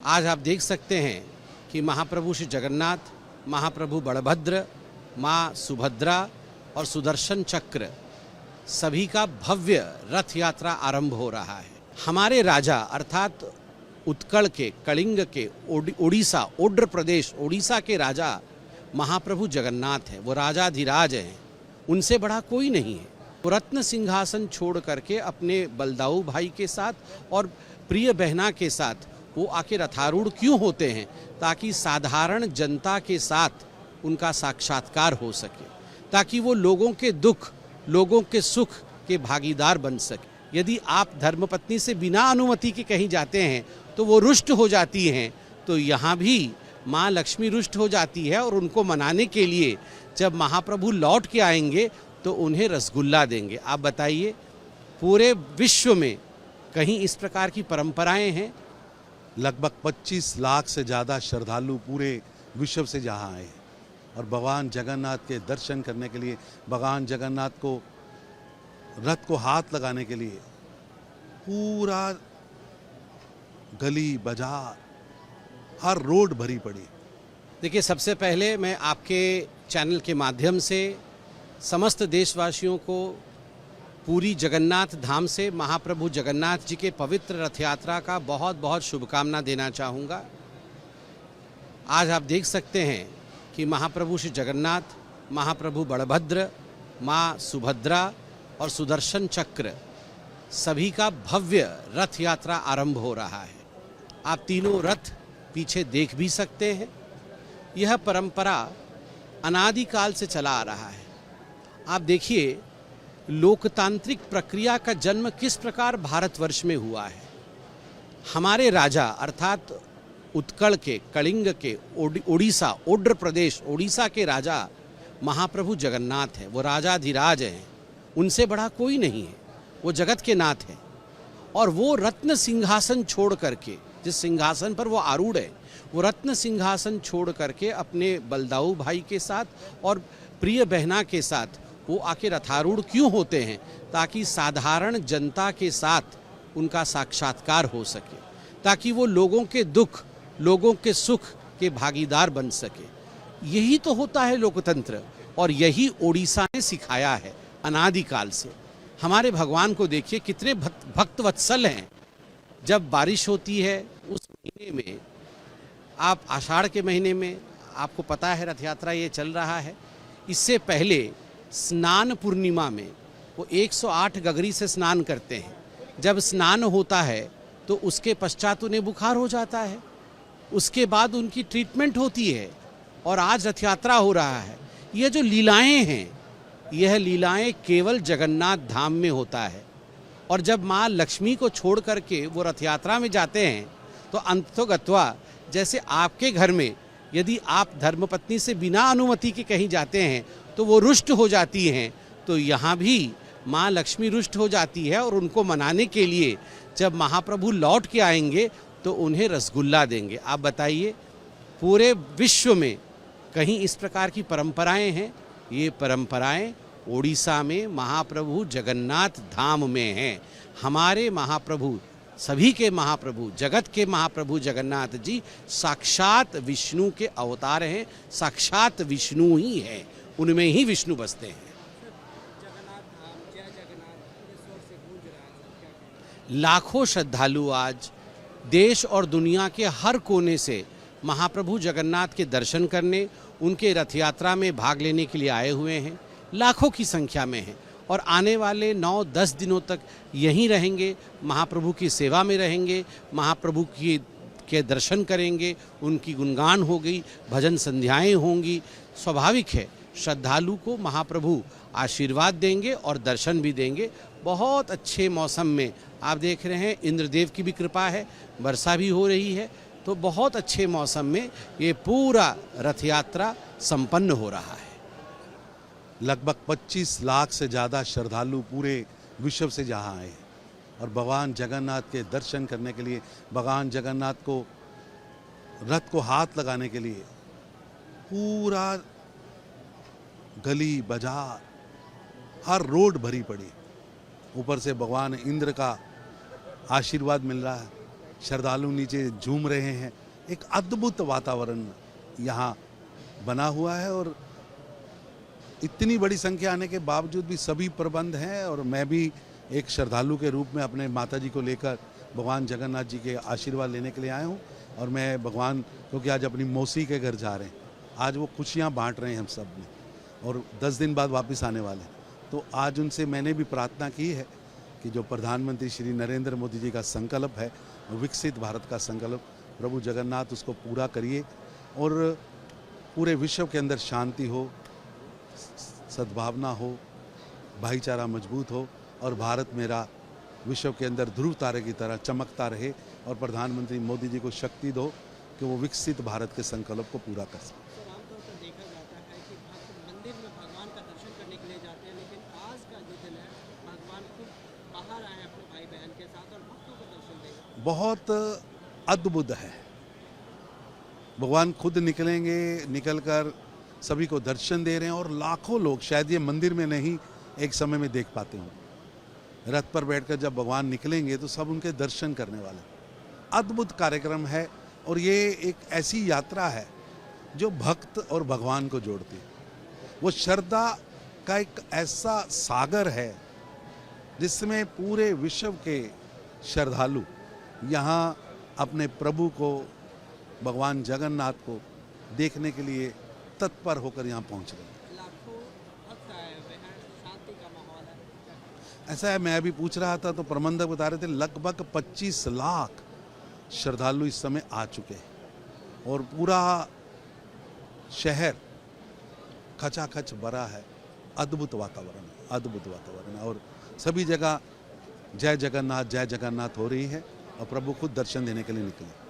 आज आप देख सकते हैं कि महाप्रभु श्री जगन्नाथ, महाप्रभु बलभद्र, माँ सुभद्रा और सुदर्शन चक्र सभी का भव्य रथ यात्रा आरंभ हो रहा है। हमारे राजा अर्थात उत्कल के, कलिंग के, उड़ीसा, ओड्र प्रदेश उड़ीसा के राजा महाप्रभु जगन्नाथ हैं। वो राजाधिराज हैं, उनसे बड़ा कोई नहीं है। वो रत्न सिंहासन छोड़ करके अपने बलदाऊ भाई के साथ और प्रिय बहना के साथ वो आके रथारूढ़ क्यों होते हैं? ताकि साधारण जनता के साथ उनका साक्षात्कार हो सके, ताकि वो लोगों के दुख, लोगों के सुख के भागीदार बन सके। यदि आप धर्मपत्नी से बिना अनुमति के कहीं जाते हैं तो वो रुष्ट हो जाती हैं, तो यहाँ भी माँ लक्ष्मी रुष्ट हो जाती है और उनको मनाने के लिए जब महाप्रभु लौट के आएंगे तो उन्हें रसगुल्ला देंगे। आप बताइए, पूरे विश्व में कहीं इस प्रकार की परंपराएं हैं? लगभग 25 लाख से ज़्यादा श्रद्धालु पूरे विश्व से जहाँ आए और भगवान जगन्नाथ के दर्शन करने के लिए, भगवान जगन्नाथ को रथ को हाथ लगाने के लिए पूरा गली बाजार हर रोड भरी पड़ी। देखिए, सबसे पहले मैं आपके चैनल के माध्यम से समस्त देशवासियों को पूरी जगन्नाथ धाम से महाप्रभु जगन्नाथ जी के पवित्र रथ यात्रा का बहुत बहुत शुभकामना देना चाहूँगा। आज आप देख सकते हैं कि महाप्रभु श्री जगन्नाथ, महाप्रभु बलभद्र, माँ सुभद्रा और सुदर्शन चक्र सभी का भव्य रथ यात्रा आरंभ हो रहा है। आप तीनों रथ पीछे देख भी सकते हैं। यह परंपरा अनादिकाल से चला आ रहा है। आप देखिए, लोकतांत्रिक प्रक्रिया का जन्म किस प्रकार भारतवर्ष में हुआ है। हमारे राजा अर्थात उत्कल के, कलिंग के, उड़ीसा, ओड्र प्रदेश उड़ीसा के राजा महाप्रभु जगन्नाथ हैं। वो राजाधिराज हैं, उनसे बड़ा कोई नहीं है। वो जगत के नाथ हैं और वो रत्न सिंहासन छोड़ करके, जिस सिंहासन पर वो आरूढ़ है, वो रत्न सिंहासन छोड़ करके अपने बलदाऊ भाई के साथ और प्रिय बहना के साथ वो आके रथारूढ़ क्यों होते हैं? ताकि साधारण जनता के साथ उनका साक्षात्कार हो सके, ताकि वो लोगों के दुख, लोगों के सुख के भागीदार बन सके। यही तो होता है लोकतंत्र, और यही ओडिशा ने सिखाया है अनादिकाल से। हमारे भगवान को देखिए, कितने भक्त वत्सल हैं। जब बारिश होती है उस महीने में, आप आषाढ़ के महीने में, आपको पता है रथ यात्रा ये चल रहा है। इससे पहले स्नान पूर्णिमा में वो 108 गगरी से स्नान करते हैं। जब स्नान होता है तो उसके पश्चात उन्हें बुखार हो जाता है, उसके बाद उनकी ट्रीटमेंट होती है और आज रथ यात्रा हो रहा है। ये जो लीलाएं हैं, यह लीलाएं केवल जगन्नाथ धाम में होता है। और जब माँ लक्ष्मी को छोड़ करके वो रथ यात्रा में जाते हैं तो अंततोगत्वा, जैसे आपके घर में यदि आप धर्मपत्नी से बिना अनुमति के कहीं जाते हैं तो वो रुष्ट हो जाती हैं, तो यहाँ भी माँ लक्ष्मी रुष्ट हो जाती है और उनको मनाने के लिए जब महाप्रभु लौट के आएंगे तो उन्हें रसगुल्ला देंगे। आप बताइए, पूरे विश्व में कहीं इस प्रकार की परंपराएं हैं? ये परंपराएं ओडिशा में महाप्रभु जगन्नाथ धाम में हैं। हमारे महाप्रभु, सभी के महाप्रभु, जगत के महाप्रभु जगन्नाथ जी साक्षात विष्णु के अवतार हैं। साक्षात विष्णु ही हैं, उनमें ही विष्णु बसते हैं। लाखों श्रद्धालु आज देश और दुनिया के हर कोने से महाप्रभु जगन्नाथ के दर्शन करने, उनके रथ यात्रा में भाग लेने के लिए आए हुए हैं। लाखों की संख्या में हैं और आने वाले 9-10 दिनों तक यहीं रहेंगे, महाप्रभु की सेवा में रहेंगे, महाप्रभु के दर्शन करेंगे, उनकी गुणगान होगी, भजन संध्याएं होंगी। स्वाभाविक है, श्रद्धालु को महाप्रभु आशीर्वाद देंगे और दर्शन भी देंगे। बहुत अच्छे मौसम में आप देख रहे हैं, इंद्रदेव की भी कृपा है, वर्षा भी हो रही है, तो बहुत अच्छे मौसम में ये पूरा रथ यात्रा संपन्न हो रहा है। लगभग 25 लाख से ज़्यादा श्रद्धालु पूरे विश्व से जहाँ आए और भगवान जगन्नाथ के दर्शन करने के लिए, भगवान जगन्नाथ को रथ को हाथ लगाने के लिए पूरा गली बाजार हर रोड भरी पड़ी। ऊपर से भगवान इंद्र का आशीर्वाद मिल रहा है। श्रद्धालु नीचे झूम रहे हैं। एक अद्भुत वातावरण यहाँ बना हुआ है और इतनी बड़ी संख्या आने के बावजूद भी सभी प्रबंध हैं और मैं भी एक श्रद्धालु के रूप में अपने माता जी को लेकर भगवान जगन्नाथ जी के आशीर्वाद लेने के लिए आया हूँ। और मैं भगवान, क्योंकि आज अपनी मौसी के घर जा रहे हैं, आज वो खुशियाँ बांट रहे हैं हम सब में और 10 दिन बाद वापस आने वाले हैं। तो आज उनसे मैंने भी प्रार्थना की है कि जो प्रधानमंत्री श्री नरेंद्र मोदी जी का संकल्प है, विकसित भारत का संकल्प, प्रभु जगन्नाथ उसको पूरा करिए और पूरे विश्व के अंदर शांति हो, सद्भावना हो, भाईचारा मजबूत हो और भारत मेरा विश्व के अंदर ध्रुव तारे की तरह चमकता रहे और प्रधानमंत्री मोदी जी को शक्ति दो कि वो विकसित भारत के संकल्प को पूरा कर सकें। तो आमतौर पर देखा जाता है कि भक्त मंदिर में भगवान का दर्शन करने के लिए जाते हैं, लेकिन आज का जो दिन है भगवान खुद बाहर आए हैं अपने भाई बहन के साथ और भक्तों को दर्शन देंगे। बहुत अद्भुत है। भगवान खुद निकलेंगे, निकलकर सभी को दर्शन दे रहे हैं और लाखों लोग, शायद ये मंदिर में नहीं एक समय में देख पाते हों, रथ पर बैठकर जब भगवान निकलेंगे तो सब उनके दर्शन करने वाले। अद्भुत कार्यक्रम है और ये एक ऐसी यात्रा है जो भक्त और भगवान को जोड़ती है। वो श्रद्धा का एक ऐसा सागर है जिसमें पूरे विश्व के श्रद्धालु यहाँ अपने प्रभु को, भगवान जगन्नाथ को देखने के लिए तत्पर होकर यहाँ पहुँच रहे हैं। लाखों भक्त आए हुए हैं, शांति का माहौल है। ऐसा है, मैं अभी पूछ रहा था तो प्रबंधक बता रहे थे लगभग 25 लाख श्रद्धालु इस समय आ चुके हैं और पूरा शहर खचाखच भरा है। अद्भुत वातावरण, अद्भुत वातावरण और सभी जगह जय जगन्नाथ हो रही है और प्रभु खुद दर्शन देने के लिए निकले।